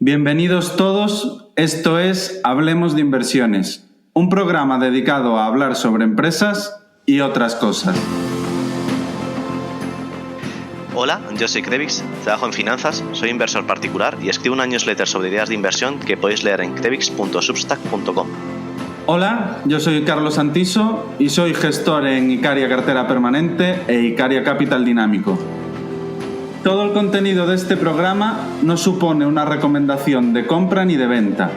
Bienvenidos todos, esto es Hablemos de Inversiones, un programa dedicado a hablar sobre empresas y otras cosas. Hola, yo soy Krevix, trabajo en finanzas, soy inversor particular y escribo una newsletter sobre ideas de inversión que podéis leer en krevix.substack.com. Hola, yo soy Carlos Santiso y soy gestor en Icaria Cartera Permanente e Icaria Capital Dinámico. Todo el contenido de este programa no supone una recomendación de compra ni de venta.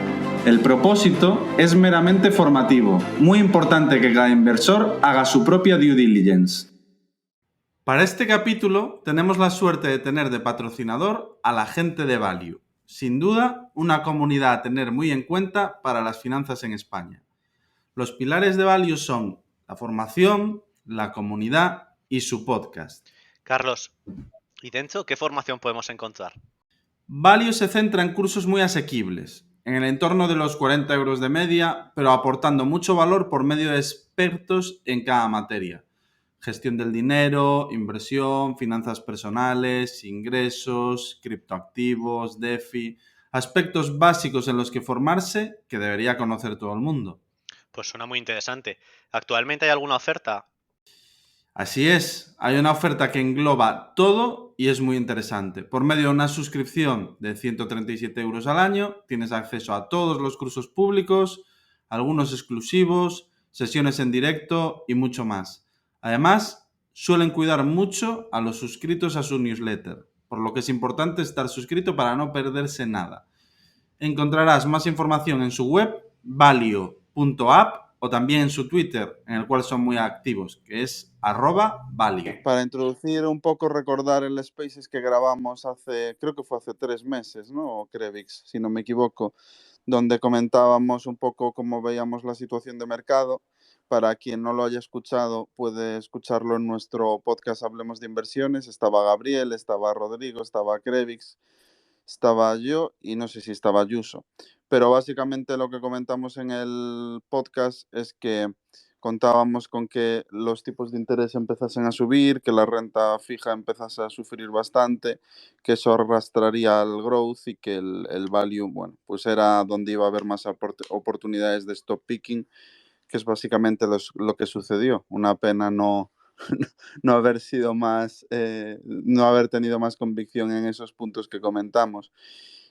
El propósito es meramente formativo. Muy importante que cada inversor haga su propia due diligence. Para este capítulo tenemos la suerte de tener de patrocinador a la gente de Value. Sin duda, una comunidad a tener muy en cuenta para las finanzas en España. Los pilares de Value son la formación, la comunidad y su podcast. Carlos, ¿y dentro qué formación podemos encontrar? Value se centra en cursos muy asequibles, en el entorno de los 40 euros de media, pero aportando mucho valor por medio de expertos en cada materia. Gestión del dinero, inversión, finanzas personales, ingresos, criptoactivos, DeFi, aspectos básicos en los que formarse que debería conocer todo el mundo. Pues suena muy interesante. ¿Actualmente hay alguna oferta? Así es, hay una oferta que engloba todo y es muy interesante. Por medio de una suscripción de 137 euros al año, tienes acceso a todos los cursos públicos, algunos exclusivos, sesiones en directo y mucho más. Además, suelen cuidar mucho a los suscritos a su newsletter, por lo que es importante estar suscrito para no perderse nada. Encontrarás más información en su web, valio.app, o también en su Twitter, en el cual son muy activos, que es @valio. Para introducir un poco, recordar el Spaces que grabamos creo que fue hace 3 meses, ¿no? Krevix, si no me equivoco, donde comentábamos un poco cómo veíamos la situación de mercado. Para quien no lo haya escuchado, puede escucharlo en nuestro podcast Hablemos de Inversiones. Estaba Gabriel, estaba Rodrigo, estaba Krevix, estaba yo y no sé si estaba Ayuso. Pero básicamente lo que comentamos en el podcast es que contábamos con que los tipos de interés empezasen a subir, que la renta fija empezase a sufrir bastante, que eso arrastraría al growth y que el value, bueno, pues era donde iba a haber más oportunidades de stock picking, que es básicamente lo que sucedió. Una pena no haber sido más, no haber tenido más convicción en esos puntos que comentamos.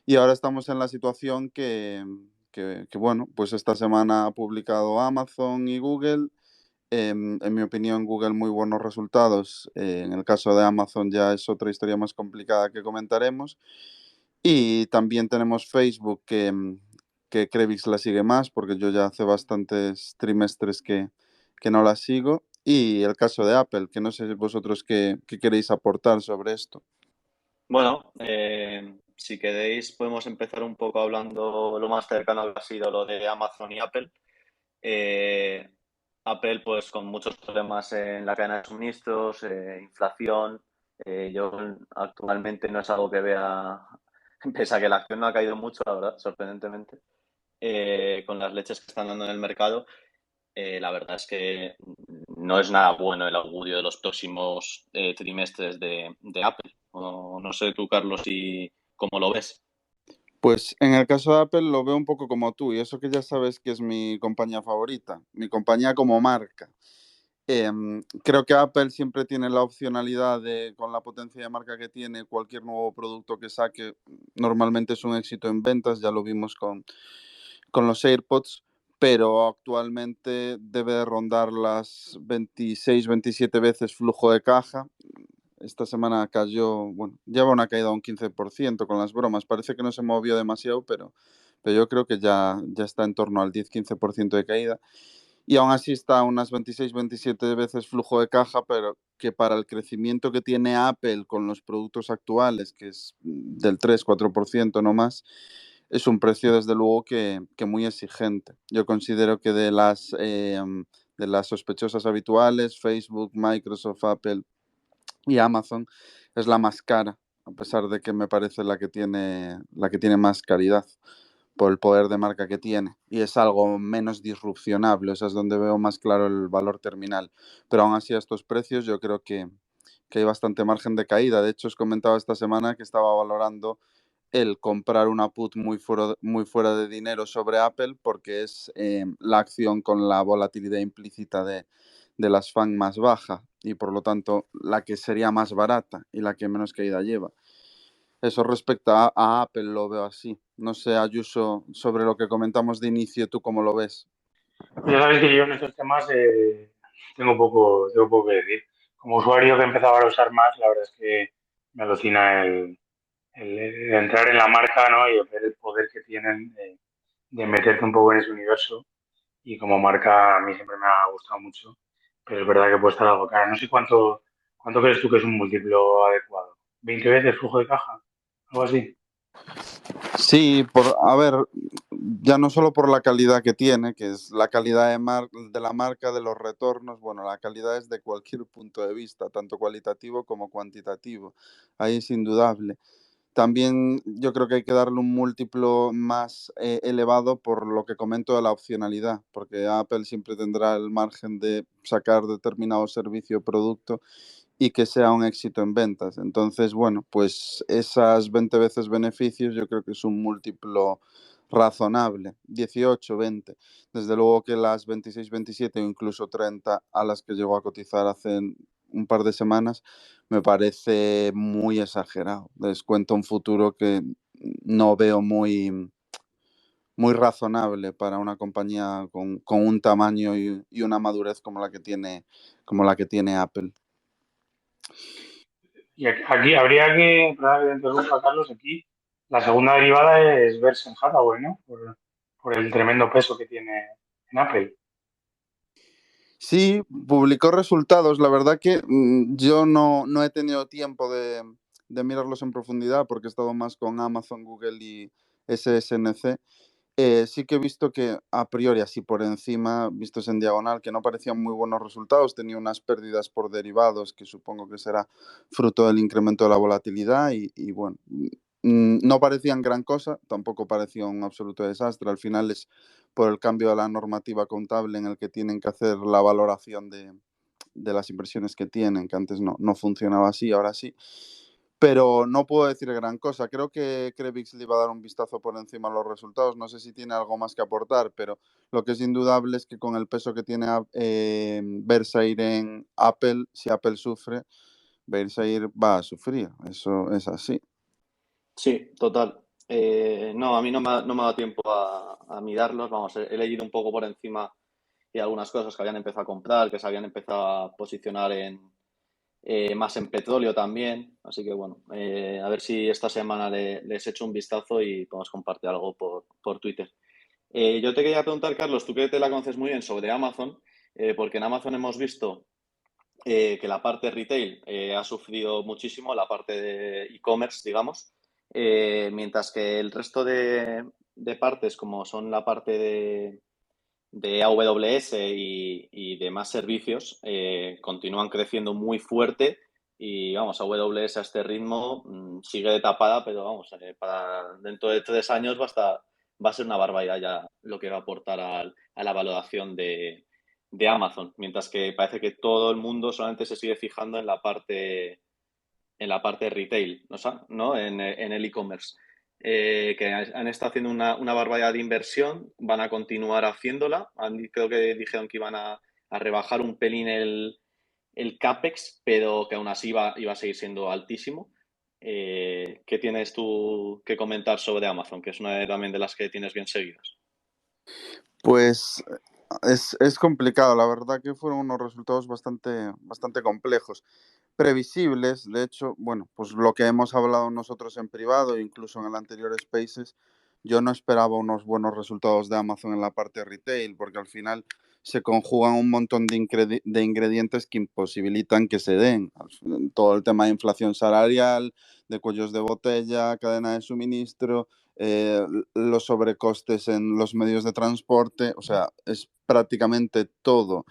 Y ahora estamos en la situación que, bueno, pues esta semana ha publicado Amazon y Google. En mi opinión, Google muy buenos resultados. En el caso de Amazon ya es otra historia más complicada que comentaremos. Y también tenemos Facebook, que Krevix la sigue más, porque yo ya hace bastantes trimestres que no la sigo. Y el caso de Apple, que no sé vosotros qué queréis aportar sobre esto. Bueno, si queréis podemos empezar un poco hablando lo más cercano que ha sido lo de Amazon y Apple. Apple pues con muchos problemas en la cadena de suministros, inflación. Yo actualmente no es algo que vea, pese a que la acción no ha caído mucho, la verdad, sorprendentemente, con las leches que están dando en el mercado. La verdad es que no es nada bueno el augurio de los próximos trimestres de Apple. No sé tú, Carlos, y cómo lo ves. Pues en el caso de Apple lo veo un poco como tú, y eso que ya sabes que es mi compañía favorita, mi compañía como marca. Creo que Apple siempre tiene la opcionalidad de, con la potencia de marca que tiene, cualquier nuevo producto que saque, normalmente es un éxito en ventas, ya lo vimos con los AirPods, pero actualmente debe de rondar las 26, 27 veces flujo de caja. Esta semana cayó, bueno, lleva una caída de un 15% con las bromas. Parece que no se movió demasiado, pero yo creo que ya está en torno al 10-15% de caída. Y aún así está a unas 26, 27 veces flujo de caja, pero que para el crecimiento que tiene Apple con los productos actuales, que es del 3-4% no más, es un precio desde luego que muy exigente. Yo considero que de las sospechosas habituales, Facebook, Microsoft, Apple y Amazon, es la más cara, a pesar de que me parece la que tiene más calidad por el poder de marca que tiene, y es algo menos disrupcionable, o sea, es donde veo más claro el valor terminal. Pero aún así a estos precios yo creo que hay bastante margen de caída. De hecho, os comentaba esta semana que estaba valorando el comprar una put muy fuera de dinero sobre Apple porque es la acción con la volatilidad implícita de las FANG más baja y por lo tanto la que sería más barata y la que menos caída lleva. Eso respecto a Apple lo veo así. No sé, Ayuso, sobre lo que comentamos de inicio, ¿tú cómo lo ves? Ya sabes que yo en estos temas tengo poco que decir. Como usuario que he empezado a usar más, la verdad es que me alucina el entrar en la marca, ¿no? Y ver el poder que tienen de meterte un poco en ese universo. Y como marca a mí siempre me ha gustado mucho, pero es verdad que puede estar algo cara. No sé cuánto crees tú que es un múltiplo adecuado. ¿20 veces flujo de caja? Algo así. Sí, a ver, ya no solo por la calidad que tiene, que es la calidad de la marca, de los retornos, bueno, la calidad es de cualquier punto de vista, tanto cualitativo como cuantitativo, ahí es indudable. También yo creo que hay que darle un múltiplo más elevado por lo que comento de la opcionalidad, porque Apple siempre tendrá el margen de sacar determinado servicio o producto y que sea un éxito en ventas. Entonces, bueno, pues esas 20 veces beneficios yo creo que es un múltiplo razonable, 18, 20. Desde luego que las 26, 27 o incluso 30 a las que llegó a cotizar hace un par de semanas me parece muy exagerado. Descuento un futuro que no veo muy razonable para una compañía con un tamaño y una madurez como la que tiene Apple. Y aquí habría que, perdón que te interrumpa, Carlos, aquí la segunda derivada es Berkshire Hathaway, ¿no? Por el tremendo peso que tiene en Apple. Sí, publicó resultados. La verdad que yo no he tenido tiempo de mirarlos en profundidad porque he estado más con Amazon, Google y SSNC. Sí que he visto que a priori, así por encima, vistos en diagonal, que no parecían muy buenos resultados. Tenía unas pérdidas por derivados que supongo que será fruto del incremento de la volatilidad y bueno, no parecían gran cosa, tampoco parecía un absoluto desastre. Al final es por el cambio de la normativa contable en el que tienen que hacer la valoración de las inversiones que tienen, que antes no funcionaba así, ahora sí. Pero no puedo decir gran cosa. Creo que Krevix le iba a dar un vistazo por encima a los resultados. No sé si tiene algo más que aportar, pero lo que es indudable es que con el peso que tiene Berkshire en Apple, si Apple sufre, Berkshire va a sufrir. Eso es así. Sí, total. No, a mí no me ha dado tiempo a mirarlos. Vamos, he leído un poco por encima y algunas cosas que habían empezado a comprar, que se habían empezado a posicionar más en petróleo también. Así que bueno, a ver si esta semana les echo un vistazo y podemos compartir algo por Twitter. Yo te quería preguntar, Carlos, tú que te la conoces muy bien sobre Amazon, porque en Amazon hemos visto que la parte retail ha sufrido muchísimo, la parte de e-commerce, digamos, mientras que el resto de partes, como son la parte de AWS y demás servicios, continúan creciendo muy fuerte y, vamos, AWS a este ritmo sigue de tapada, pero, vamos, para dentro de 3 años va a ser una barbaridad ya lo que va a aportar a la valoración de Amazon, mientras que parece que todo el mundo solamente se sigue fijando en la parte retail, ¿no? En el e-commerce. Que han estado haciendo una barbaridad de inversión, van a continuar haciéndola. Creo que dijeron que iban a rebajar un pelín el CAPEX, pero que aún así iba a seguir siendo altísimo. ¿Qué tienes tú que comentar sobre Amazon, que es una también de las que tienes bien seguidas? Pues es complicado, la verdad que fueron unos resultados bastante complejos, previsibles, de hecho, bueno, pues lo que hemos hablado nosotros en privado, incluso en el anterior Spaces, yo no esperaba unos buenos resultados de Amazon en la parte retail, porque al final se conjugan un montón de ingredientes que imposibilitan que se den. Todo el tema de inflación salarial, de cuellos de botella, cadena de suministro, los sobrecostes en los medios de transporte, o sea, es prácticamente todo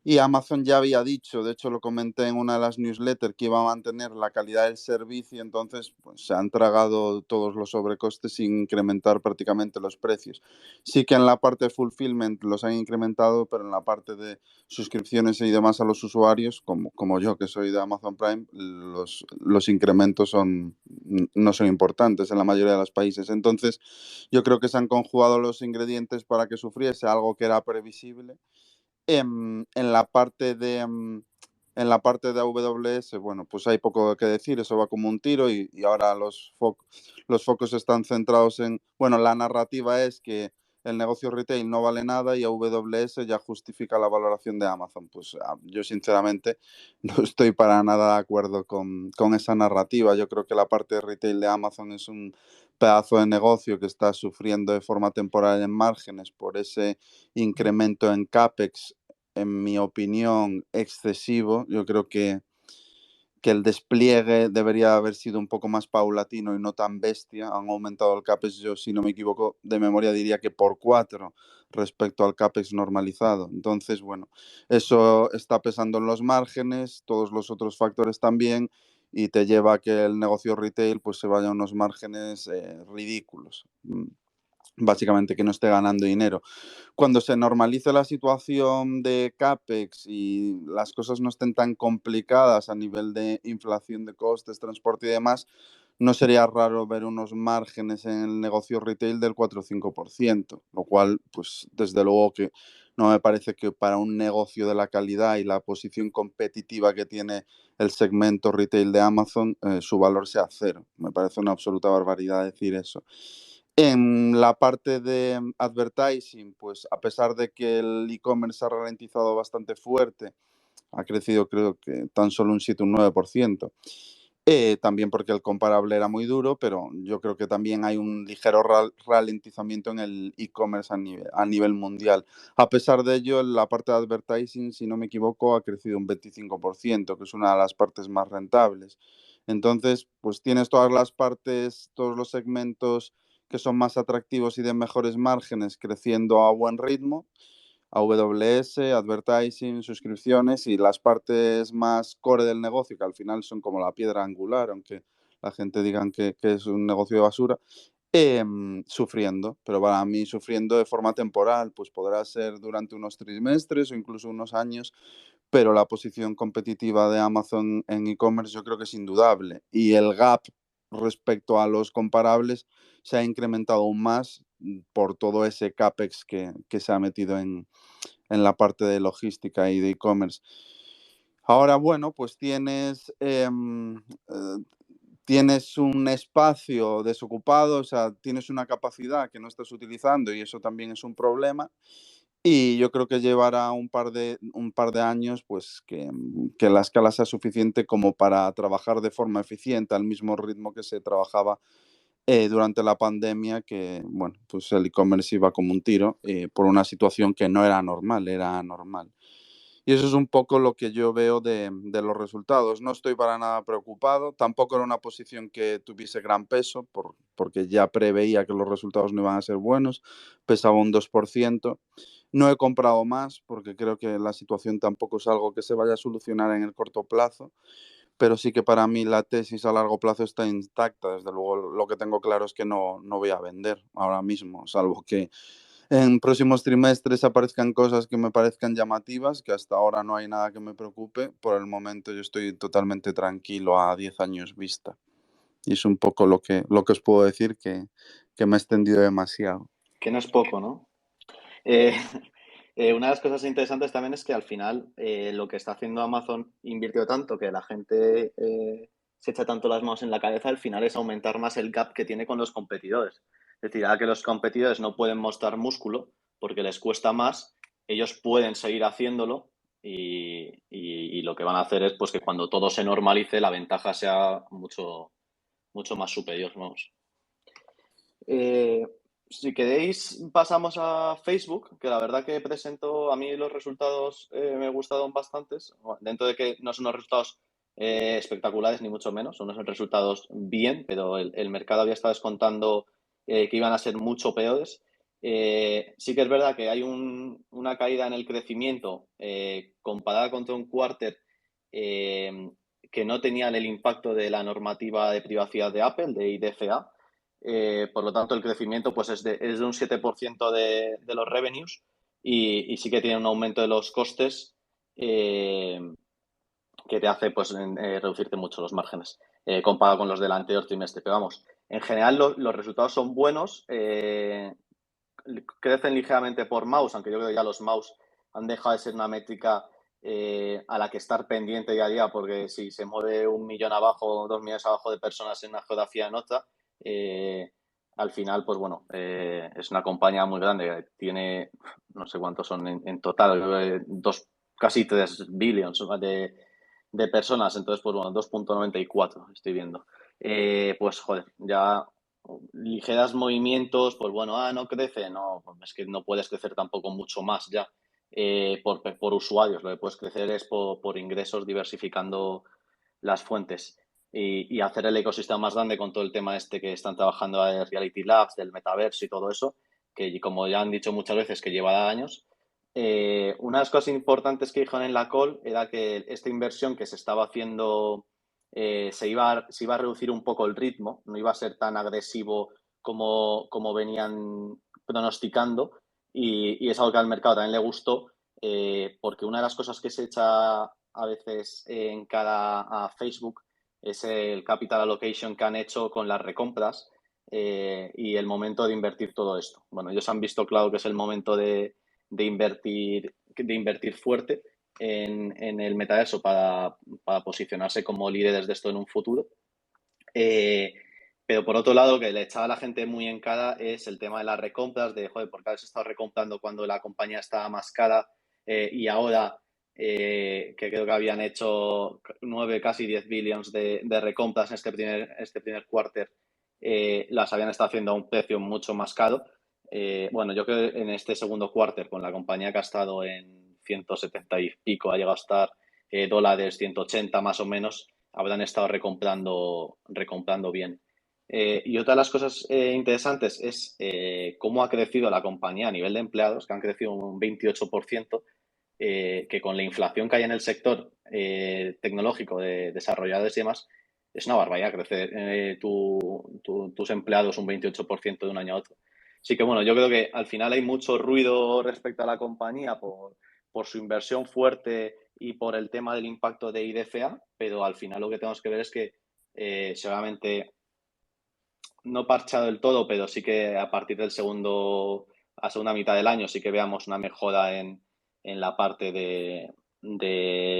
Y Amazon ya había dicho, de hecho lo comenté en una de las newsletters, que iba a mantener la calidad del servicio, entonces pues, se han tragado todos los sobrecostes sin incrementar prácticamente los precios. Sí que en la parte de fulfillment los han incrementado, pero en la parte de suscripciones y demás a los usuarios, como yo que soy de Amazon Prime, los incrementos no son importantes en la mayoría de los países. Entonces yo creo que se han conjugado los ingredientes para que sufriese algo que era previsible. En la parte de AWS, bueno, pues hay poco que decir, eso va como un tiro y ahora los focos están centrados en, bueno, la narrativa es que el negocio retail no vale nada y AWS ya justifica la valoración de Amazon. Pues yo sinceramente no estoy para nada de acuerdo con esa narrativa. Yo creo que la parte de retail de Amazon es un pedazo de negocio que está sufriendo de forma temporal en márgenes por ese incremento en CAPEX, en mi opinión, excesivo. Yo creo que el despliegue debería haber sido un poco más paulatino y no tan bestia. Han aumentado el CAPEX, yo si no me equivoco, de memoria diría que por 4 respecto al CAPEX normalizado. Entonces, bueno, eso está pesando en los márgenes, todos los otros factores también, y te lleva a que el negocio retail pues se vaya a unos márgenes ridículos. Básicamente que no esté ganando dinero. Cuando se normalice la situación de CAPEX y las cosas no estén tan complicadas a nivel de inflación de costes, transporte y demás, no sería raro ver unos márgenes en el negocio retail del 4 o 5%, lo cual, pues desde luego que no me parece que para un negocio de la calidad y la posición competitiva que tiene el segmento retail de Amazon, su valor sea 0. Me parece una absoluta barbaridad decir eso. En la parte de advertising, pues a pesar de que el e-commerce ha ralentizado bastante fuerte, ha crecido creo que tan solo un 7 o un 9%. También porque el comparable era muy duro, pero yo creo que también hay un ligero ralentizamiento en el e-commerce a nivel mundial. A pesar de ello, la parte de advertising, si no me equivoco, ha crecido un 25%, que es una de las partes más rentables. Entonces, pues tienes todas las partes, todos los segmentos que son más atractivos y de mejores márgenes creciendo a buen ritmo. AWS, advertising, suscripciones y las partes más core del negocio, que al final son como la piedra angular, aunque la gente diga que es un negocio de basura, sufriendo. Pero para mí sufriendo de forma temporal, pues podrá ser durante unos trimestres o incluso unos años, pero la posición competitiva de Amazon en e-commerce yo creo que es indudable. Y el gap respecto a los comparables se ha incrementado aún más por todo ese CAPEX que se ha metido en la parte de logística y de e-commerce. Ahora, bueno, pues tienes un espacio desocupado, o sea, tienes una capacidad que no estás utilizando y eso también es un problema. Y yo creo que llevará un par de años pues que la escala sea suficiente como para trabajar de forma eficiente al mismo ritmo que se trabajaba durante la pandemia, que bueno, pues el e-commerce iba como un tiro por una situación que no era normal, era anormal. Y eso es un poco lo que yo veo de los resultados. No estoy para nada preocupado, tampoco era una posición que tuviese gran peso, porque ya preveía que los resultados no iban a ser buenos, pesaba un 2%. No he comprado más porque creo que la situación tampoco es algo que se vaya a solucionar en el corto plazo, pero sí que para mí la tesis a largo plazo está intacta. Desde luego, lo que tengo claro es que no voy a vender ahora mismo, salvo que en próximos trimestres aparezcan cosas que me parezcan llamativas, que hasta ahora no hay nada que me preocupe. Por el momento yo estoy totalmente tranquilo a 10 años vista. Y es un poco lo que os puedo decir, que me he extendido demasiado. Que no es poco, ¿no? Una de las cosas interesantes también es que al final lo que está haciendo Amazon invirtió tanto que la gente se echa tanto las manos en la cabeza, al final es aumentar más el gap que tiene con los competidores. Es decir, ahora que los competidores no pueden mostrar músculo porque les cuesta más, ellos pueden seguir haciéndolo y lo que van a hacer es pues que cuando todo se normalice la ventaja sea mucho, mucho más superior, vamos. Si queréis, pasamos a Facebook, que la verdad que presento, a mí los resultados me gustaron bastantes, dentro de que no son unos resultados espectaculares, ni mucho menos, son unos resultados bien, pero el mercado había estado descontando que iban a ser mucho peores. Sí que es verdad que hay una caída en el crecimiento comparada contra un quarter que no tenían el impacto de la normativa de privacidad de Apple, de IDFA. Por lo tanto, el crecimiento pues, es de un 7% de los revenues y sí que tiene un aumento de los costes que te hace pues, reducirte mucho los márgenes comparado con los del anterior trimestre. Pero vamos, en general los resultados son buenos. Crecen ligeramente por mouse, aunque yo creo que ya los mouse han dejado de ser una métrica a la que estar pendiente día a día, porque si se mueve 1 millón abajo, 2 millones abajo de personas en una geografía en otra, al final, pues bueno, es una compañía muy grande, tiene, no sé cuántos son en total, casi 3 billions de personas, entonces, pues bueno, 2,94 estoy viendo. Pues joder, ya ligeros movimientos, pues bueno, no crece, no, es que no puedes crecer tampoco mucho más ya por usuarios, lo que puedes crecer es por ingresos diversificando las fuentes y hacer el ecosistema más grande con todo el tema este que están trabajando de Reality Labs, del metaverso y todo eso, que como ya han dicho muchas veces que llevará años. Una de las cosas importantes que dijeron en la call era que esta inversión que se estaba haciendo se iba a reducir un poco el ritmo, no iba a ser tan agresivo como venían pronosticando y es algo que al mercado también le gustó porque una de las cosas que se echa a veces en cara a Facebook es el capital allocation que han hecho con las recompras y el momento de invertir todo esto. Bueno, ellos han visto claro que es el momento de invertir fuerte en el metaverso para posicionarse como líderes de esto en un futuro. Pero por otro lado, que le echaba a la gente muy en cara es el tema de las recompras, de, joder, ¿por qué habéis estado recomprando cuando la compañía estaba más cara? Y ahora, que creo que habían hecho 9, casi 10 billions de recompras en este primer quarter, las habían estado haciendo a un precio mucho más caro. Bueno, yo creo que en este segundo quarter, con la compañía que ha estado en 170 y pico, ha llegado a estar dólares, 180 más o menos, habrán estado recomprando bien. Y otra de las cosas interesantes es cómo ha crecido la compañía a nivel de empleados, que han crecido un 28%, que con la inflación que hay en el sector tecnológico de desarrolladores y demás, es una barbaridad crecer tus empleados un 28% de un año a otro. Así que bueno, yo creo que al final hay mucho ruido respecto a la compañía por su inversión fuerte y por el tema del impacto de IDFA, pero al final lo que tenemos que ver es que seguramente no parchado del todo, pero sí que a partir del a segunda mitad del año sí que veamos una mejora en la parte de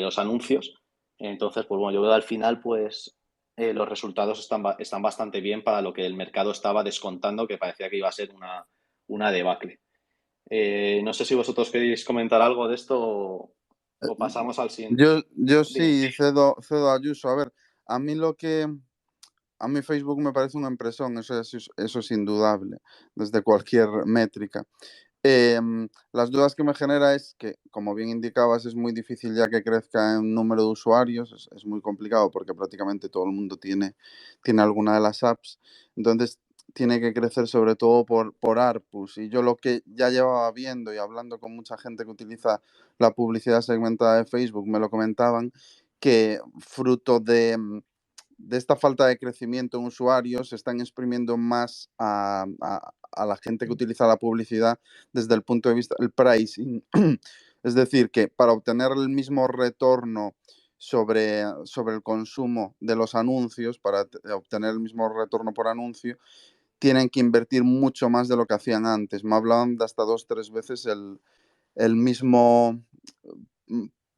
los anuncios. Entonces, pues bueno, yo veo al final, pues los resultados están bastante bien para lo que el mercado estaba descontando, que parecía que iba a ser una debacle. No sé si vosotros queréis comentar algo de esto o pasamos al siguiente. Yo Dime. sí cedo a Ayuso. A ver, a mí a mí Facebook me parece una impresión, eso es indudable, desde cualquier métrica. Las dudas que me genera es que, como bien indicabas, es muy difícil ya que crezca en número de usuarios, es muy complicado porque prácticamente todo el mundo tiene alguna de las apps, entonces tiene que crecer sobre todo por ARPUs. Y yo lo que ya llevaba viendo y hablando con mucha gente que utiliza la publicidad segmentada de Facebook, me lo comentaban, que fruto de esta falta de crecimiento en usuarios, se están exprimiendo más a la gente que utiliza la publicidad desde el punto de vista del pricing. Es decir, que para obtener el mismo retorno sobre el consumo de los anuncios, para obtener el mismo retorno por anuncio, tienen que invertir mucho más de lo que hacían antes. Me hablaban de hasta 2-3 veces el mismo,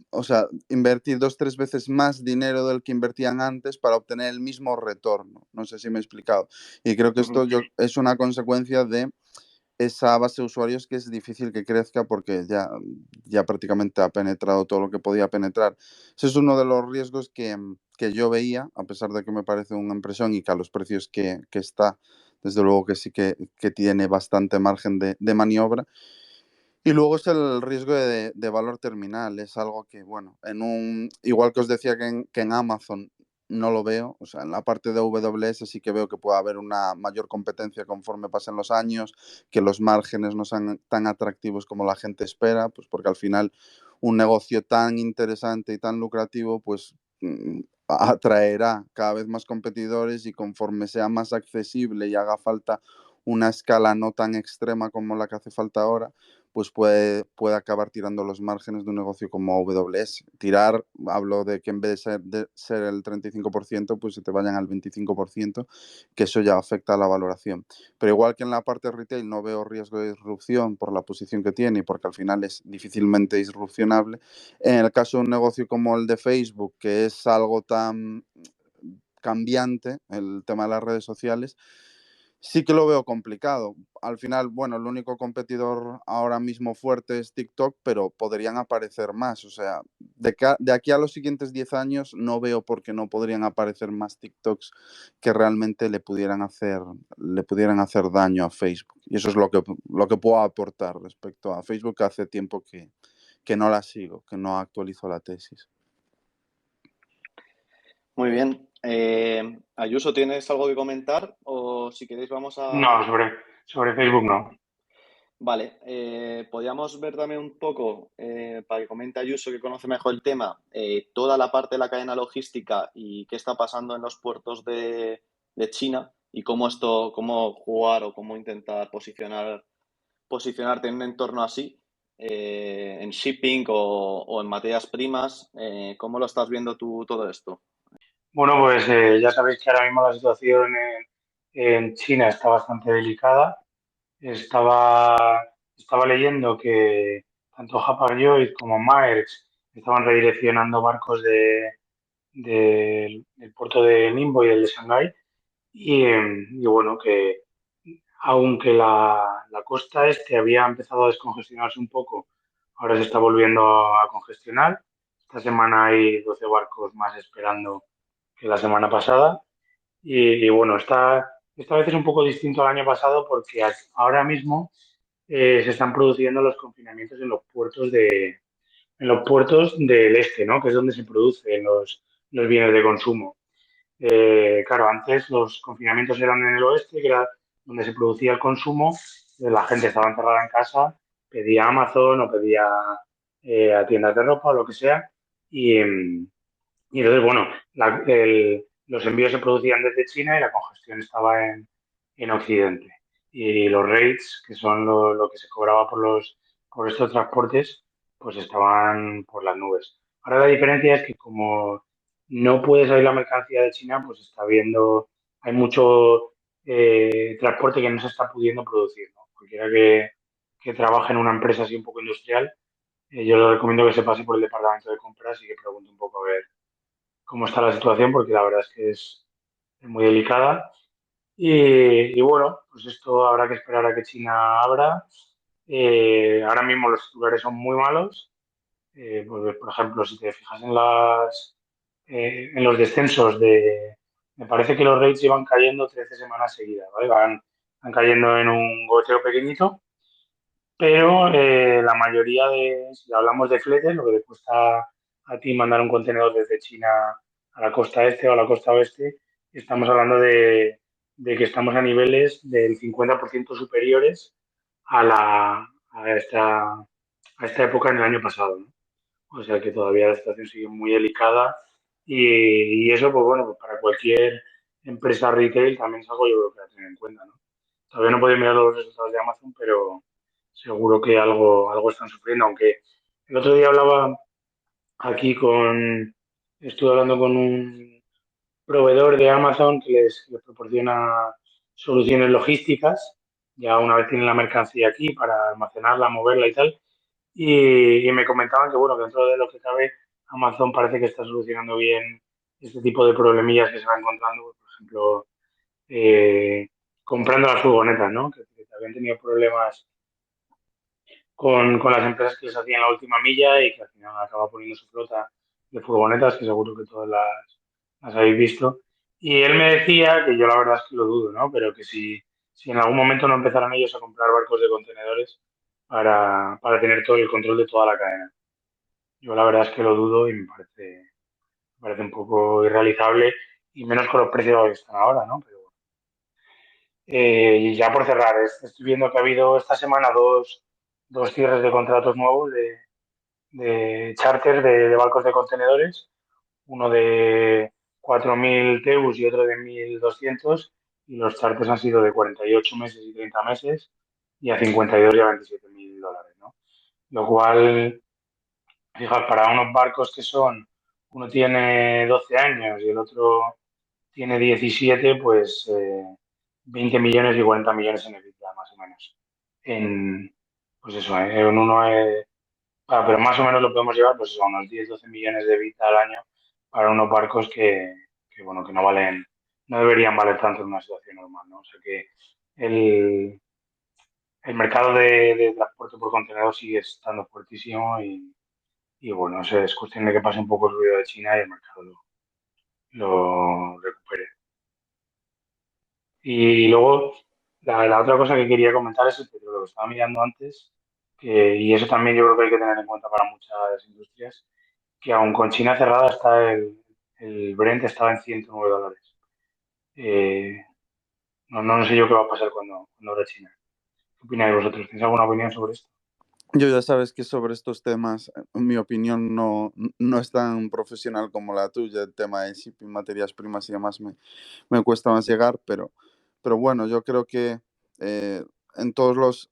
o sea, invertir 2-3 veces más dinero del que invertían antes para obtener el mismo retorno. No sé si me he explicado. Y creo que esto es una consecuencia de esa base de usuarios que es difícil que crezca porque ya prácticamente ha penetrado todo lo que podía penetrar. Ese es uno de los riesgos que yo veía, a pesar de que me parece una impresión y que a los precios que está, desde luego que sí que tiene bastante margen de maniobra. Y luego es el riesgo de valor terminal. Es algo que, bueno, igual que os decía que en Amazon no lo veo. O sea, en la parte de AWS sí que veo que puede haber una mayor competencia conforme pasen los años, que los márgenes no sean tan atractivos como la gente espera, pues porque al final un negocio tan interesante y tan lucrativo, pues atraerá cada vez más competidores y conforme sea más accesible y haga falta una escala no tan extrema como la que hace falta ahora, pues puede acabar tirando los márgenes de un negocio como AWS. Tirar, hablo de que en vez de ser el 35%, pues se te vayan al 25%, que eso ya afecta a la valoración. Pero igual que en la parte retail no veo riesgo de disrupción por la posición que tiene y porque al final es difícilmente disrupcionable, en el caso de un negocio como el de Facebook, que es algo tan cambiante, el tema de las redes sociales, sí que lo veo complicado. Al final, bueno, el único competidor ahora mismo fuerte es TikTok, pero podrían aparecer más. O sea, de aquí a los siguientes 10 años no veo por qué no podrían aparecer más TikToks que realmente le pudieran hacer daño a Facebook. Y eso es lo que puedo aportar respecto a Facebook, que hace tiempo que no la sigo, que no actualizo la tesis. Muy bien. Ayuso, ¿tienes algo que comentar? O si queréis vamos No, a... sobre Facebook no. Vale, podríamos ver también un poco, para que comente Ayuso, que conoce mejor el tema, toda la parte de la cadena logística y qué está pasando en los puertos de China y cómo jugar o cómo intentar posicionarte en un entorno así, en shipping o en materias primas. ¿Cómo lo estás viendo tú todo esto? Bueno, pues ya sabéis que ahora mismo la situación en China está bastante delicada. Estaba, estaba leyendo que tanto Hapag-Lloyd como Maersk estaban redireccionando barcos del puerto de Ningbo y del de Shanghái. Y bueno, que aunque la costa este había empezado a descongestionarse un poco, ahora se está volviendo a congestionar. Esta semana hay 12 barcos más esperando que la semana pasada. Y bueno, esta vez es un poco distinto al año pasado porque ahora mismo se están produciendo los confinamientos en los puertos del este, ¿no? Que es donde se producen los bienes de consumo. Claro, antes los confinamientos eran en el oeste, que era donde se producía el consumo, la gente estaba encerrada en casa, pedía Amazon o pedía a tiendas de ropa o lo que sea, y entonces, bueno, los envíos se producían desde China y la congestión estaba en Occidente. Y los rates, que son lo que se cobraba por estos transportes, pues estaban por las nubes. Ahora la diferencia es que como no puede salir la mercancía de China, pues hay mucho transporte que no se está pudiendo producir, ¿no? Cualquiera que trabaje en una empresa así un poco industrial, yo le recomiendo que se pase por el departamento de compras y que pregunte un poco a ver cómo está la situación, porque la verdad es que es muy delicada. Y bueno, pues esto habrá que esperar a que China abra. Ahora mismo los titulares son muy malos. Pues, por ejemplo, si te fijas en los descensos me parece que los rates iban cayendo 13 semanas seguidas, ¿vale? Van cayendo en un goteo pequeñito, pero la mayoría si hablamos de fletes, lo que le cuesta a ti mandar un contenedor desde China a la costa este o a la costa oeste, estamos hablando de que estamos a niveles del 50% superiores a, la, a esta época en el año pasado, ¿no? O sea que todavía la situación sigue muy delicada y eso, pues bueno, pues para cualquier empresa retail también es algo yo creo que hay que tener en cuenta, ¿no? Todavía no podéis mirar los resultados de Amazon, pero seguro que algo están sufriendo, aunque el otro día estuve hablando con un proveedor de Amazon que les proporciona soluciones logísticas, ya una vez tienen la mercancía aquí para almacenarla, moverla y tal, y me comentaban que, bueno, que dentro de lo que cabe, Amazon parece que está solucionando bien este tipo de problemillas que se va encontrando, pues, por ejemplo, eh, comprando las furgonetas, ¿no? Que habían tenido problemas con las empresas que les hacían la última milla y que al final acaba poniendo su flota de furgonetas, que seguro que todas las habéis visto. Y él me decía, que yo la verdad es que lo dudo, ¿no? Pero que si en algún momento no empezaran ellos a comprar barcos de contenedores para tener todo el control de toda la cadena. Yo la verdad es que lo dudo y me parece me parece un poco irrealizable y menos con los precios que están ahora, ¿no? Pero, bueno. Y ya por cerrar, estoy viendo que ha habido esta semana dos cierres de contratos nuevos de charter de barcos de contenedores, uno de 4.000 TEUs y otro de 1.200, y los charters han sido de 48 meses y 30 meses y a 52 y a 27.000 dólares, ¿no? Lo cual, fijaos, para unos barcos que son, uno tiene 12 años y el otro tiene 17, pues 20 millones y 40 millones en EBITDA, más o menos. En, pues eso, en uno pero más o menos lo podemos llevar pues eso, a unos 10 12 millones de EBITDA al año para unos barcos bueno, que no valen, no deberían valer tanto en una situación normal, ¿no? O sea que el, el mercado de transporte por contenedor sigue estando fuertísimo y bueno, es cuestión de que pase un poco el ruido de China y el mercado lo recupere. Y luego, la otra cosa que quería comentar es el petróleo, que estaba mirando antes, y eso también yo creo que hay que tener en cuenta para muchas industrias, que aun con China cerrada está el Brent estaba en 109 dólares. Eh, no sé yo qué va a pasar cuando abra China. ¿Qué opináis vosotros? ¿Tenéis alguna opinión sobre esto? Yo ya sabes que sobre estos temas, mi opinión no es tan profesional como la tuya. El tema de shipping, materias primas y demás me cuesta más llegar, pero bueno, yo creo que eh,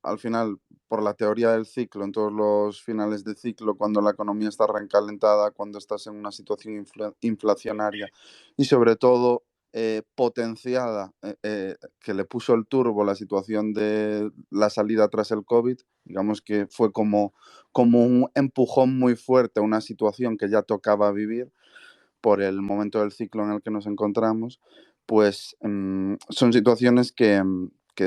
al final, por la teoría del ciclo, en todos los finales de ciclo, cuando la economía está reencalentada, cuando estás en una situación inflacionaria y sobre todo potenciada, que le puso el turbo la situación de la salida tras el COVID, digamos que fue como un empujón muy fuerte a una situación que ya tocaba vivir por el momento del ciclo en el que nos encontramos, pues son situaciones que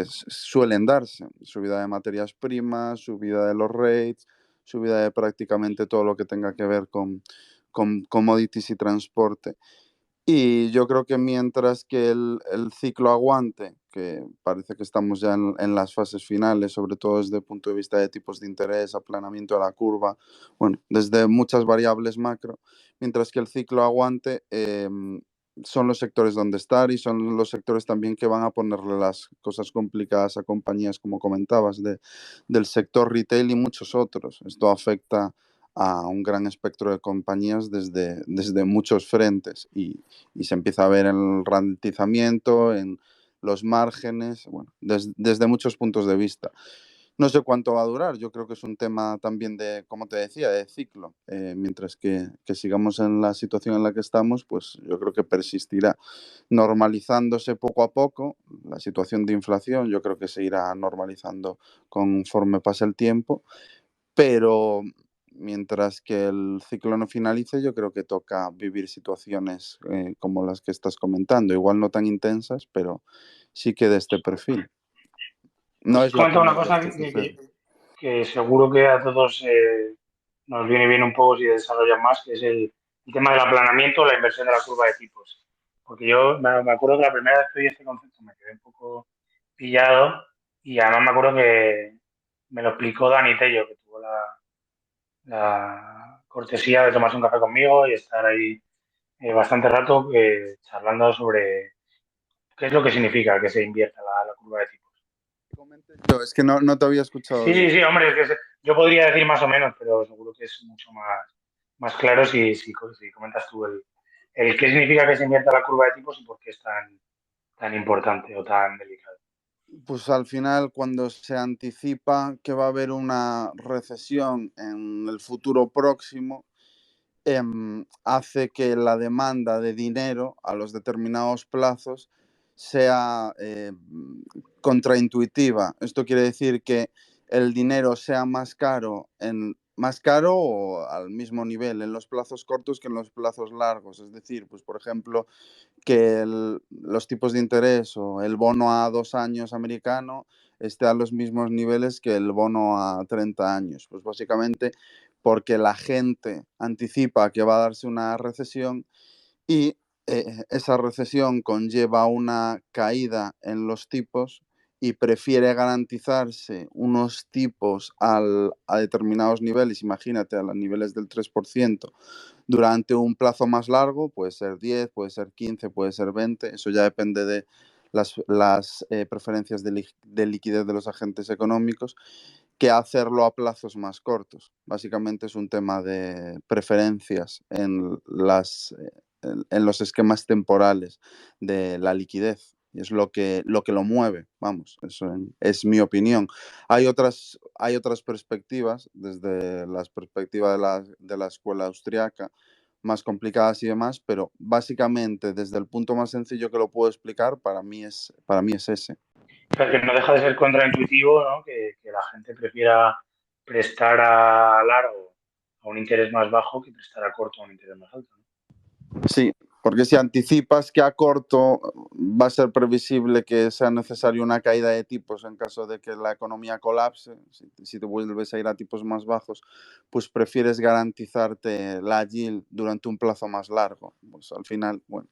suelen darse. Subida de materias primas, subida de los rates, subida de prácticamente todo lo que tenga que ver con commodities y transporte. Y yo creo que mientras que el ciclo aguante, que parece que estamos ya en las fases finales, sobre todo desde el punto de vista de tipos de interés, aplanamiento de la curva, bueno, desde muchas variables macro, mientras que el ciclo aguante son los sectores donde estar y son los sectores también que van a ponerle las cosas complicadas a compañías, como comentabas, del sector retail y muchos otros. Esto afecta a un gran espectro de compañías desde muchos frentes y se empieza a ver en el ralentizamiento, en los márgenes, bueno, desde muchos puntos de vista. No sé cuánto va a durar, yo creo que es un tema también de, como te decía, de ciclo. Mientras que sigamos en la situación en la que estamos, pues yo creo que persistirá normalizándose poco a poco. La situación de inflación yo creo que se irá normalizando conforme pase el tiempo, pero mientras que el ciclo no finalice, yo creo que toca vivir situaciones como las que estás comentando, igual no tan intensas, pero sí que de este perfil. No Pues es la comenta una primera vez cosa que sucede. que seguro que a todos nos viene bien un poco si desarrollan más, que es el tema del aplanamiento o la inversión de la curva de tipos. Porque yo me acuerdo que la primera vez que oí este concepto me quedé un poco pillado y además me acuerdo que me lo explicó Dani Tello, que tuvo la cortesía de tomarse un café conmigo y estar ahí bastante rato charlando sobre qué es lo que significa que se invierta la curva de tipos. Yo, es que no te había escuchado Sí, bien. sí, hombre, yo podría decir más o menos, pero seguro que es mucho más claro si comentas tú el qué significa que se invierta la curva de tipos y por qué es tan importante o tan delicado. Pues al final, cuando se anticipa que va a haber una recesión en el futuro próximo, hace que la demanda de dinero a los determinados plazos sea contraintuitiva. Esto quiere decir que el dinero sea más caro o al mismo nivel en los plazos cortos que en los plazos largos. Es decir, pues por ejemplo, que los tipos de interés o el bono a 2 años americano esté a los mismos niveles que el bono a 30 años. Pues básicamente porque la gente anticipa que va a darse una recesión y esa recesión conlleva una caída en los tipos y prefiere garantizarse unos tipos a determinados niveles, imagínate, a los niveles del 3%, durante un plazo más largo, puede ser 10, puede ser 15, puede ser 20, eso ya depende de las preferencias de liquidez de los agentes económicos, que hacerlo a plazos más cortos. Básicamente es un tema de preferencias en los esquemas temporales de la liquidez. Y es lo que lo mueve, vamos, eso es mi opinión. Hay otras perspectivas, desde la perspectiva de la escuela austriaca, más complicadas y demás, pero básicamente desde el punto más sencillo que lo puedo explicar, para mí es ese. O sea, que no deja de ser contraintuitivo, ¿no? Que la gente prefiera prestar a largo a un interés más bajo que prestar a corto a un interés más alto, ¿no? Sí, porque si anticipas que a corto va a ser previsible que sea necesaria una caída de tipos en caso de que la economía colapse, si te vuelves a ir a tipos más bajos, pues prefieres garantizarte la yield durante un plazo más largo. Pues al final, bueno,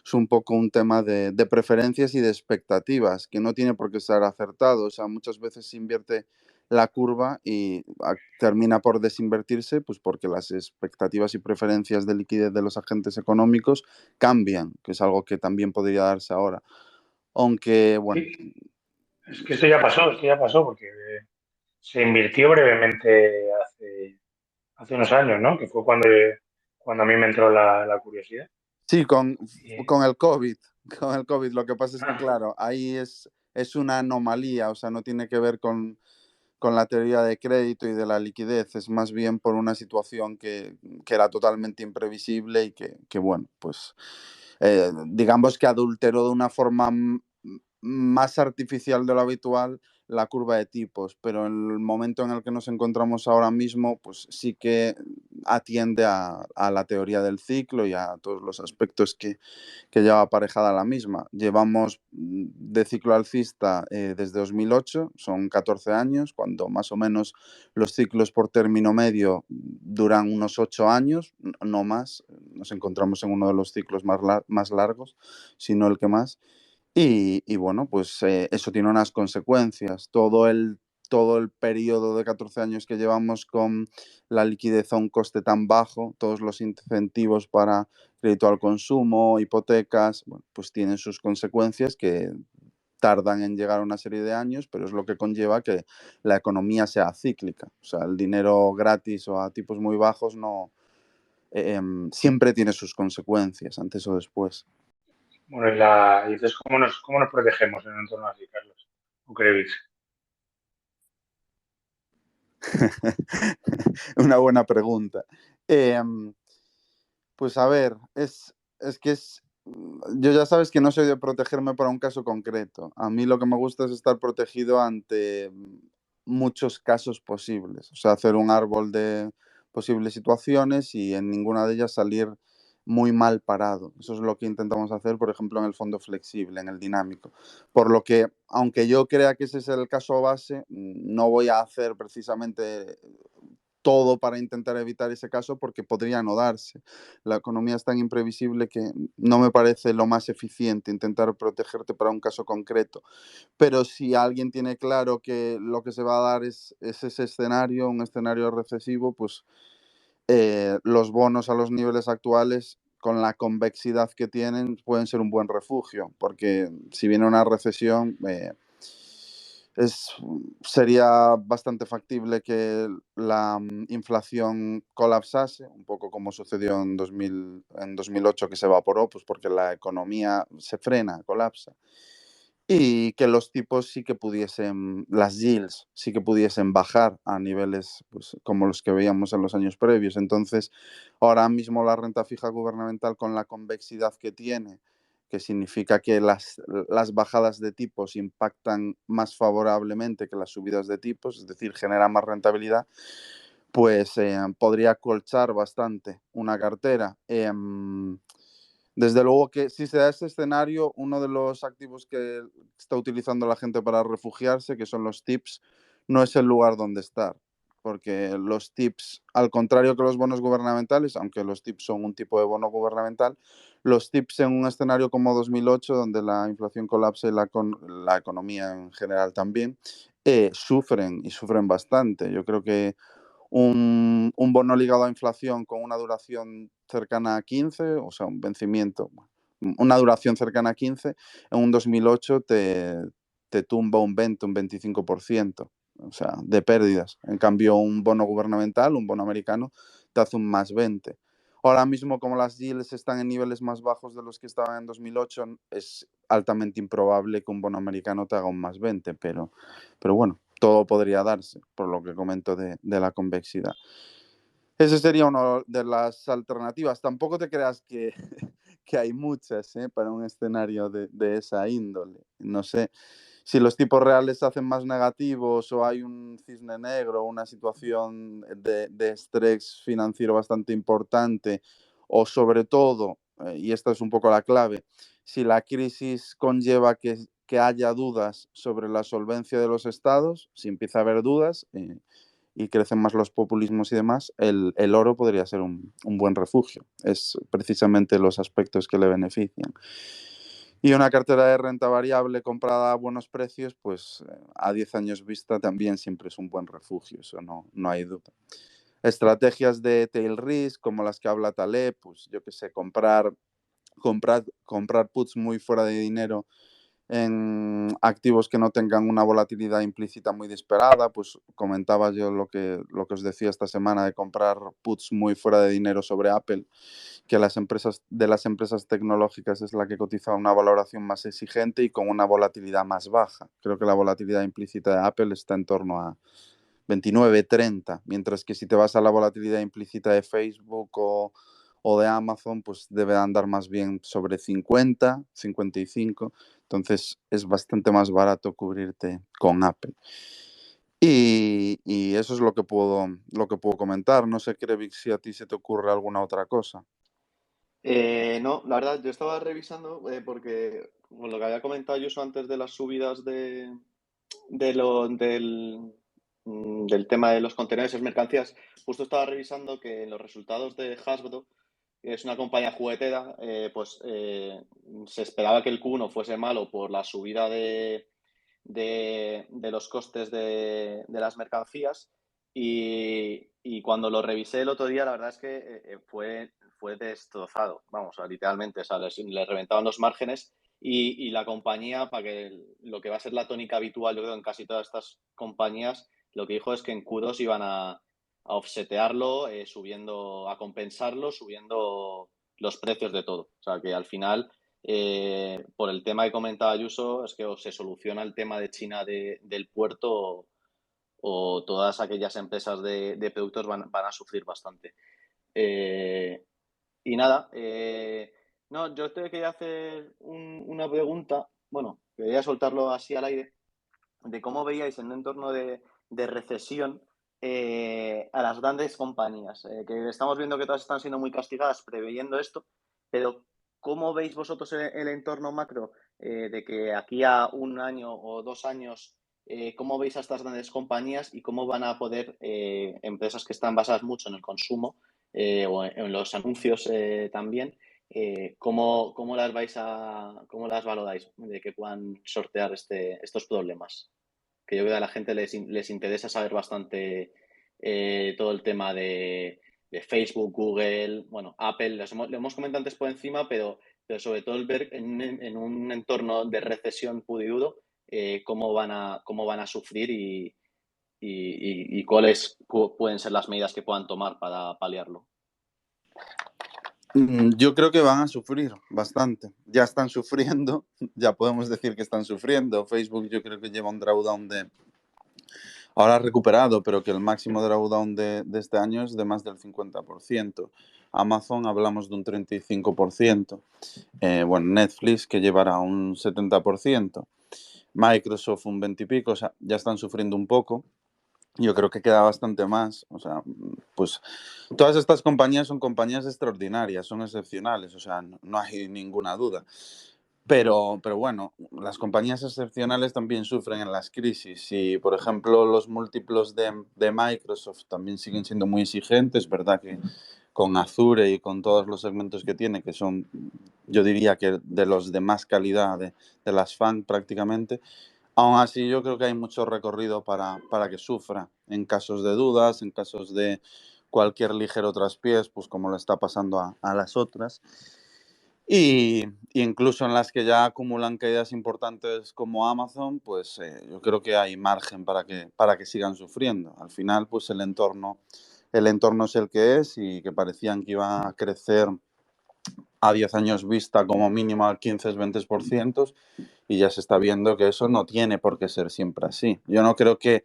es un poco un tema de preferencias y de expectativas, que no tiene por qué ser acertado. O sea, muchas veces se invierte la curva y termina por desinvertirse, pues porque las expectativas y preferencias de liquidez de los agentes económicos cambian, que es algo que también podría darse ahora. Aunque, bueno. Sí, es que esto ya pasó, porque se invirtió brevemente hace unos años, ¿no? Que fue cuando a mí me entró la curiosidad. Sí, con Y, el COVID. Con el COVID, lo que pasa es que, ah, claro, ahí es una anomalía, o sea, no tiene que ver con la teoría de crédito y de la liquidez, es más bien por una situación que era totalmente imprevisible y que bueno, pues digamos que adulteró de una forma más artificial de lo habitual la curva de tipos, pero en el momento en el que nos encontramos ahora mismo, pues sí que atiende a la teoría del ciclo y a todos los aspectos que lleva aparejada la misma. Llevamos de ciclo alcista desde 2008, son 14 años, cuando más o menos los ciclos por término medio duran unos 8 años, no más. Nos encontramos en uno de los ciclos más largos, sino el que más. Y bueno, pues eso tiene unas consecuencias. Todo el periodo de 14 años que llevamos con la liquidez a un coste tan bajo, todos los incentivos para crédito al consumo, hipotecas, bueno, pues tienen sus consecuencias que tardan en llegar a una serie de años, pero es lo que conlleva que la economía sea cíclica. O sea, el dinero gratis o a tipos muy bajos no siempre tiene sus consecuencias, antes o después. bueno, y entonces, cómo nos protegemos en un entorno así, Carlos? ¿O creéis? Una buena pregunta. Pues a ver, yo ya sabes que no soy de protegerme para un caso concreto. A mí lo que me gusta es estar protegido ante muchos casos posibles. O sea, hacer un árbol de posibles situaciones y en ninguna de ellas salir muy mal parado. Eso es lo que intentamos hacer, por ejemplo, en el fondo flexible, en el dinámico. Por lo que, aunque yo crea que ese es el caso base, no voy a hacer precisamente todo para intentar evitar ese caso porque podría no darse. La economía es tan imprevisible que no me parece lo más eficiente intentar protegerte para un caso concreto. Pero si alguien tiene claro que lo que se va a dar es ese escenario, un escenario recesivo, pues los bonos a los niveles actuales, con la convexidad que tienen, pueden ser un buen refugio, porque si viene una recesión, sería bastante factible que la inflación colapsase, un poco como sucedió en 2008, que se evaporó, pues porque la economía se frena, colapsa. Y que los tipos sí que pudiesen, las yields sí que pudiesen bajar a niveles pues, como los que veíamos en los años previos. Entonces, ahora mismo la renta fija gubernamental, con la convexidad que tiene, que significa que las bajadas de tipos impactan más favorablemente que las subidas de tipos, es decir, genera más rentabilidad, pues podría colchar bastante una cartera. Desde luego que si se da este escenario, uno de los activos que está utilizando la gente para refugiarse, que son los TIPS, no es el lugar donde estar, porque los TIPS, al contrario que los bonos gubernamentales, aunque los TIPS son un tipo de bono gubernamental, los tips en un escenario como 2008, donde la inflación colapsa y la economía en general también, sufren y sufren bastante. Yo creo que un bono ligado a inflación con una duración cercana a 15, o sea, un vencimiento, una duración cercana a 15, en un 2008 te tumba un 20, un 25%, o sea, de pérdidas. En cambio, un bono gubernamental, un bono americano, te hace un más 20. Ahora mismo, como las yields están en niveles más bajos de los que estaban en 2008, es altamente improbable que un bono americano te haga un más 20, pero bueno, todo podría darse, por lo que comento de la convexidad. Esa sería una de las alternativas. Tampoco te creas que, que hay muchas para un escenario de esa índole. No sé si los tipos reales se hacen más negativos o hay un cisne negro, una situación de estrés financiero bastante importante, o sobre todo, y esta es un poco la clave, si la crisis conlleva que haya dudas sobre la solvencia de los estados, si empieza a haber dudas y crecen más los populismos y demás, el oro podría ser un buen refugio. Es precisamente los aspectos que le benefician. Y una cartera de renta variable comprada a buenos precios, pues a 10 años vista también siempre es un buen refugio, eso no hay duda. Estrategias de tail risk, como las que habla Taleb, pues yo que sé, comprar puts muy fuera de dinero en activos que no tengan una volatilidad implícita muy disparada, pues comentaba yo lo que os decía esta semana de comprar puts muy fuera de dinero sobre Apple, que las empresas tecnológicas es la que cotiza una valoración más exigente y con una volatilidad más baja. Creo que la volatilidad implícita de Apple está en torno a 29, 30, mientras que si te vas a la volatilidad implícita de Facebook o de Amazon, pues debe andar más bien sobre 50, 55. Entonces es bastante más barato cubrirte con Apple. Y eso es lo que puedo comentar. No sé, Krevix, si a ti se te ocurre alguna otra cosa. No, la verdad, yo estaba revisando porque como lo que había comentado yo antes de las subidas del tema de los contenedores y mercancías, justo estaba revisando que en los resultados de Hasbro, que es una compañía juguetera, se esperaba que el Q1 fuese malo por la subida de los costes de las mercancías y cuando lo revisé el otro día, la verdad es que fue destrozado, vamos, o sea, literalmente, o sea, le reventaban los márgenes y la compañía, para que lo que va a ser la tónica habitual, yo creo, en casi todas estas compañías, lo que dijo es que en Q2 iban a offsetearlo, a compensarlo, subiendo los precios de todo. O sea, que al final, por el tema que comentaba Ayuso, es que o se soluciona el tema de China del puerto o todas aquellas empresas de productos van a sufrir bastante. Y nada, no, yo te quería hacer una pregunta, bueno, quería soltarlo así al aire, de cómo veíais en un entorno de recesión a las grandes compañías, que estamos viendo que todas están siendo muy castigadas preveyendo esto, pero ¿cómo veis vosotros el entorno macro de que aquí a un año o 2 años, cómo veis a estas grandes compañías y cómo van a poder empresas que están basadas mucho en el consumo o en los anuncios también? ¿Cómo las valoráis de que puedan sortear estos problemas? Que yo creo que a la gente les interesa saber bastante todo el tema de Facebook, Google, bueno, Apple, lo hemos comentado antes por encima, pero sobre todo el ver en un entorno de recesión puro y duro, cómo van a sufrir y cuáles pueden ser las medidas que puedan tomar para paliarlo. Yo creo que van a sufrir bastante. Ya están sufriendo, ya podemos decir que están sufriendo. Facebook yo creo que lleva un drawdown ahora recuperado, pero que el máximo drawdown de este año es de más del 50%. Amazon hablamos de un 35%. Bueno, Netflix que llevará un 70%. Microsoft un 20 y pico, o sea, ya están sufriendo un poco. Yo creo que queda bastante más. O sea, pues todas estas compañías son compañías extraordinarias, son excepcionales, o sea, no hay ninguna duda. Pero bueno, las compañías excepcionales también sufren en las crisis y, por ejemplo, los múltiplos de Microsoft también siguen siendo muy exigentes, ¿verdad? Que con Azure y con todos los segmentos que tiene, que son, yo diría que de los de más calidad de las FANG prácticamente. Aún así, yo creo que hay mucho recorrido para que sufra en casos de dudas, en casos de cualquier ligero traspiés, pues como le está pasando a las otras. Y incluso en las que ya acumulan caídas importantes como Amazon, pues yo creo que hay margen para que sigan sufriendo. Al final, pues el entorno es el que es y que parecían que iba a crecer a 10 años vista como mínimo al 15-20% y ya se está viendo que eso no tiene por qué ser siempre así. Yo no creo que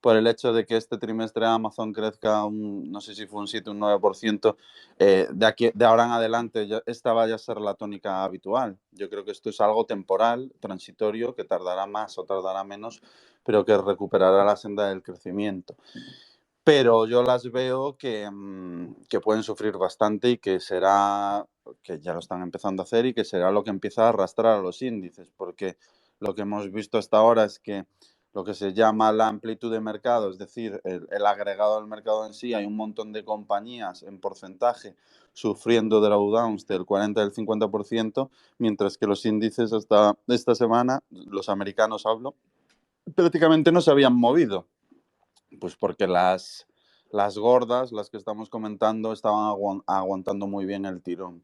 por el hecho de que este trimestre Amazon crezca, no sé si fue un 7 o un 9%, de ahora en adelante esta vaya a ser la tónica habitual. Yo creo que esto es algo temporal, transitorio, que tardará más o tardará menos, pero que recuperará la senda del crecimiento. Pero yo las veo que pueden sufrir bastante y que ya lo están empezando a hacer y que será lo que empieza a arrastrar a los índices, porque lo que hemos visto hasta ahora es que lo que se llama la amplitud de mercado, es decir, el agregado del mercado en sí, hay un montón de compañías en porcentaje sufriendo drawdowns del 40 y del 50%, mientras que los índices hasta esta semana, los americanos hablo, prácticamente no se habían movido. Pues porque las gordas, las que estamos comentando, estaban aguantando muy bien el tirón.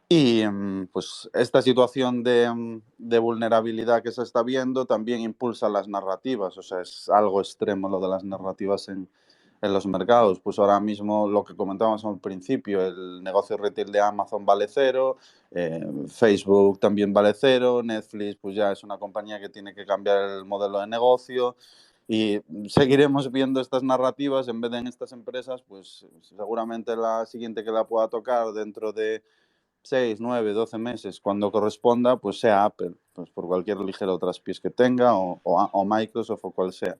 Y pues esta situación de vulnerabilidad que se está viendo también impulsa las narrativas, o sea, es algo extremo lo de las narrativas en los mercados. Pues ahora mismo lo que comentábamos al principio, el negocio retail de Amazon vale cero, Facebook también vale cero, Netflix pues ya es una compañía que tiene que cambiar el modelo de negocio. Y seguiremos viendo estas narrativas en vez de en estas empresas, pues seguramente la siguiente que la pueda tocar dentro de 6, 9, 12 meses, cuando corresponda, pues sea Apple, pues por cualquier ligero traspiés que tenga, o Microsoft o cual sea.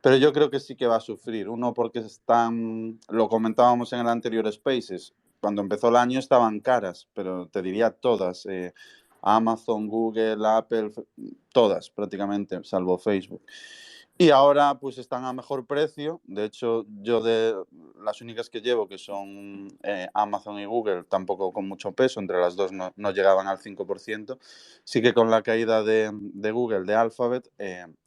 Pero yo creo que sí que va a sufrir. Uno, porque lo comentábamos en el anterior Spaces, cuando empezó el año estaban caras, pero te diría todas, Amazon, Google, Apple, todas prácticamente, salvo Facebook. Y ahora pues están a mejor precio. De hecho, yo de las únicas que llevo, que son Amazon y Google, tampoco con mucho peso, entre las dos no llegaban al 5%. Sí que con la caída de Google, de Alphabet,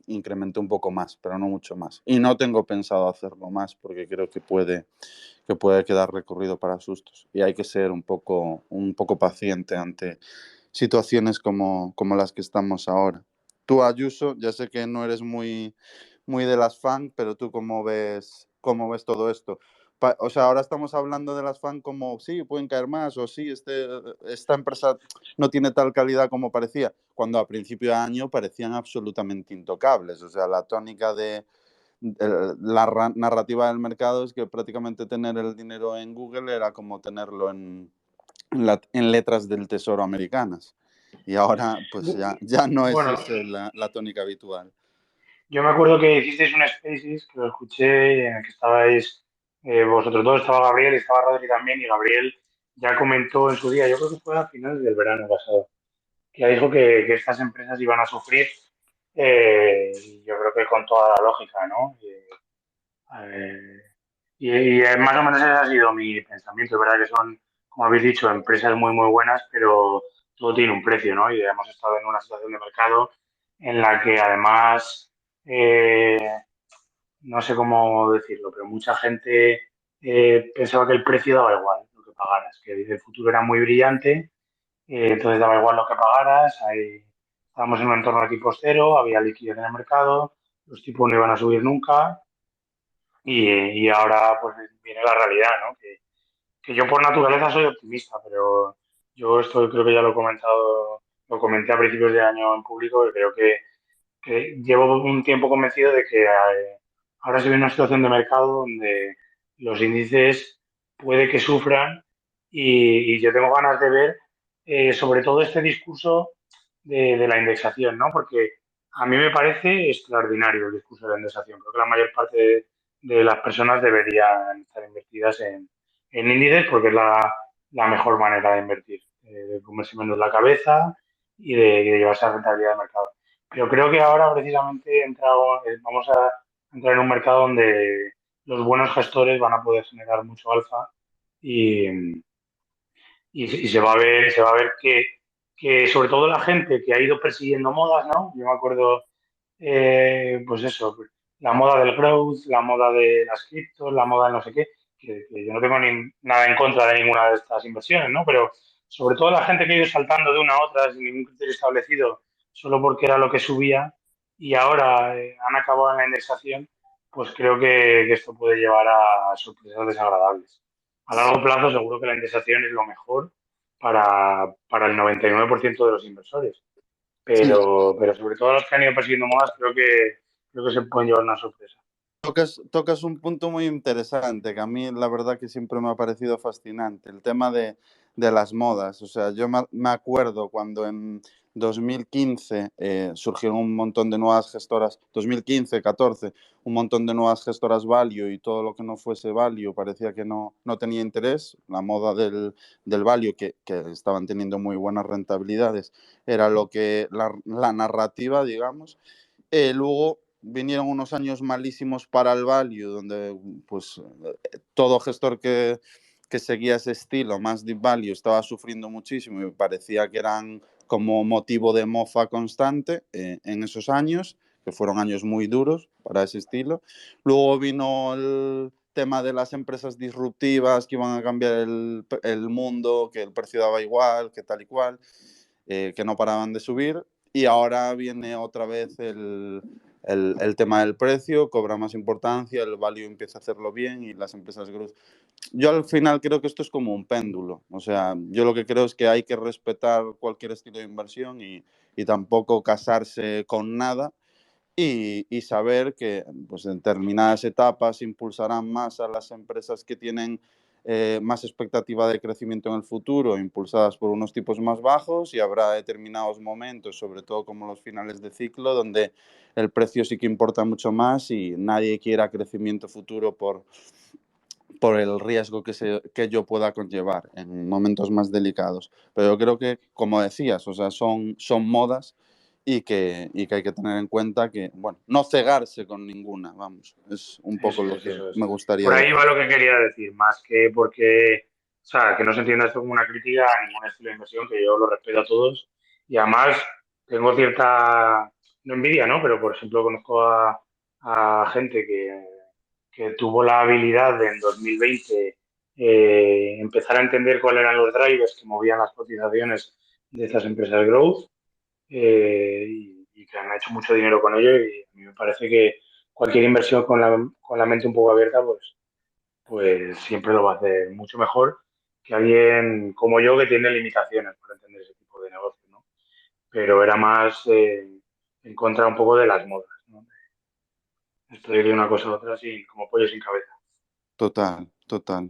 incrementé un poco más, pero no mucho más. Y no tengo pensado hacerlo más porque creo que puede quedar recorrido para sustos. Y hay que ser un poco paciente ante situaciones como las que estamos ahora. Tú, Ayuso, ya sé que no eres muy de las FAN, pero tú cómo ves todo esto. O sea, ahora estamos hablando de las FAN como, sí, pueden caer más, o sí, esta empresa no tiene tal calidad como parecía, cuando a principio de año parecían absolutamente intocables. O sea, la tónica de la narrativa del mercado es que prácticamente tener el dinero en Google era como tenerlo en letras del tesoro americanas. Y ahora, pues ya no es Bueno, la tónica habitual. yo me acuerdo que hicisteis un Spaces que lo escuché en el que estabais vosotros dos, estaba Gabriel y estaba Rodri también, y Gabriel ya comentó en su día, yo creo que fue a finales del verano pasado, que ya dijo que estas empresas iban a sufrir, y yo creo que con toda la lógica, ¿no? Eh, más o menos ese ha sido mi pensamiento. Es verdad que son, como habéis dicho, empresas muy, muy buenas, pero todo tiene un precio, ¿no? Y hemos estado en una situación de mercado en la que además, eh, no sé cómo decirlo, pero mucha gente pensaba que el precio daba igual lo que pagaras, que el futuro era muy brillante, entonces daba igual lo que pagaras. Estábamos en un entorno de tipos cero, había liquidez en el mercado, los tipos no iban a subir nunca. Y ahora pues viene la realidad, ¿no? Que yo por naturaleza soy optimista, pero yo esto creo que ya lo he comentado, lo comenté a principios de año en público, y creo que llevo un tiempo convencido de que ahora se ve una situación de mercado donde los índices puede que sufran, y yo tengo ganas de ver sobre todo este discurso de la indexación, ¿no? Porque a mí me parece extraordinario el discurso de la indexación. Creo que la mayor parte de las personas deberían estar invertidas en índices porque es la mejor manera de invertir, de comerse menos la cabeza y de llevarse a rentabilidad de mercado. Pero creo que ahora precisamente vamos a entrar en un mercado donde los buenos gestores van a poder generar mucho alfa y, y se va a ver que sobre todo la gente que ha ido persiguiendo modas, ¿no? Yo me acuerdo, pues eso, la moda del growth, la moda de las criptos, la moda de no sé qué, que yo no tengo nada en contra de ninguna de estas inversiones, ¿no? Pero sobre todo la gente que ha ido saltando de una a otra sin ningún criterio establecido, solo porque era lo que subía y ahora han acabado en la indexación, pues creo que esto puede llevar a sorpresas desagradables. A largo plazo seguro que la indexación es lo mejor para el 99% de los inversores. Sí, Pero sobre todo los que han ido persiguiendo modas, creo que se pueden llevar una sorpresa. tocas un punto muy interesante que a mí la verdad que siempre me ha parecido fascinante, el tema de las modas. O sea, yo me acuerdo cuando en 2015 surgieron un montón de nuevas gestoras, 2015, 14, un montón de nuevas gestoras value y todo lo que no fuese value parecía que no tenía interés. La moda del value, que estaban teniendo muy buenas rentabilidades, era lo que la narrativa, digamos. Luego vinieron unos años malísimos para el value, donde pues todo gestor que seguía ese estilo, más deep value, estaba sufriendo muchísimo y parecía que eran como motivo de mofa constante en esos años, que fueron años muy duros para ese estilo. Luego vino el tema de las empresas disruptivas que iban a cambiar el mundo, que el precio daba igual, que tal y cual, que no paraban de subir. Y ahora viene otra vez el tema del precio, cobra más importancia, el value empieza a hacerlo bien y las empresas growth. Yo al final creo que esto es como un péndulo. O sea, yo lo que creo es que hay que respetar cualquier estilo de inversión y tampoco casarse con nada y saber que pues, en determinadas etapas impulsarán más a las empresas que tienen más expectativa de crecimiento en el futuro, impulsadas por unos tipos más bajos, y habrá determinados momentos, sobre todo como los finales de ciclo, donde el precio sí que importa mucho más y nadie quiera crecimiento futuro por el riesgo que yo pueda conllevar en momentos más delicados. Pero yo creo que, como decías, o sea, son modas y que hay que tener en cuenta que, bueno, no cegarse con ninguna, vamos, es un poco Eso lo es, que eso es. me gustaría Por ahí decir. va lo que quería decir, más que porque, o sea, que no se entienda esto como una crítica a ningún estilo de inversión, que yo lo respeto a todos. Y además tengo cierta, no envidia, ¿no? Pero, por ejemplo, conozco a gente que tuvo la habilidad de en 2020 empezar a entender cuáles eran los drivers que movían las cotizaciones de estas empresas growth y que han hecho mucho dinero con ello y a mí me parece que cualquier inversión con la mente un poco abierta pues siempre lo va a hacer mucho mejor que alguien como yo que tiene limitaciones para entender ese tipo de negocio, ¿no? Pero era más en contra un poco de las modas, ¿no? Esto de ir de una cosa a otra así como pollo sin cabeza. Total, total.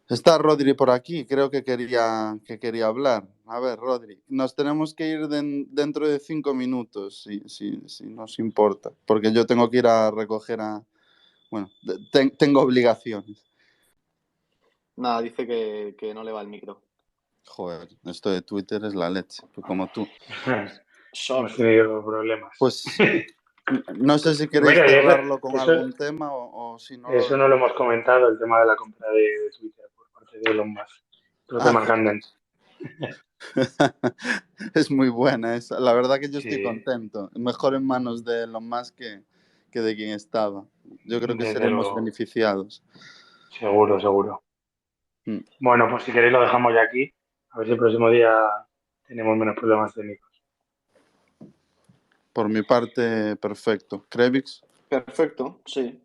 Está Rodri por aquí, creo que quería hablar. A ver, Rodri, nos tenemos que ir dentro de 5 minutos, si nos importa, porque yo tengo que ir a recoger bueno, tengo obligaciones. Nada, dice que no le va el micro. Joder, esto de Twitter es la leche, pues como tú. Hemos tenido problemas. Pues no sé si queréis Mira, y cerrarlo con eso, algún tema o si no lo eso no lo hemos comentado, el tema de la compra de Twitter por parte de Elon Musk. Otro tema candente. Es muy buena esa. La verdad que yo estoy Sí, contento. Mejor en manos de Elon Musk que de quien estaba. Yo creo que desde seremos luego. beneficiados. Seguro, seguro. Mm. Bueno, pues si queréis lo dejamos ya aquí. A ver si el próximo día tenemos menos problemas técnicos. Por mi parte, perfecto. Krevix, Perfecto, sí.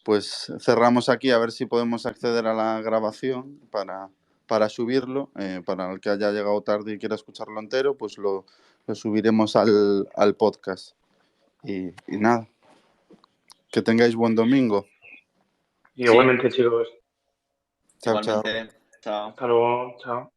pues cerramos aquí a ver si podemos acceder a la grabación para subirlo. Para el que haya llegado tarde y quiera escucharlo entero, pues lo subiremos al podcast. Y nada, que tengáis buen domingo. Y igualmente, chicos. Chao, chao. Igualmente, chao. Hasta luego. Chao.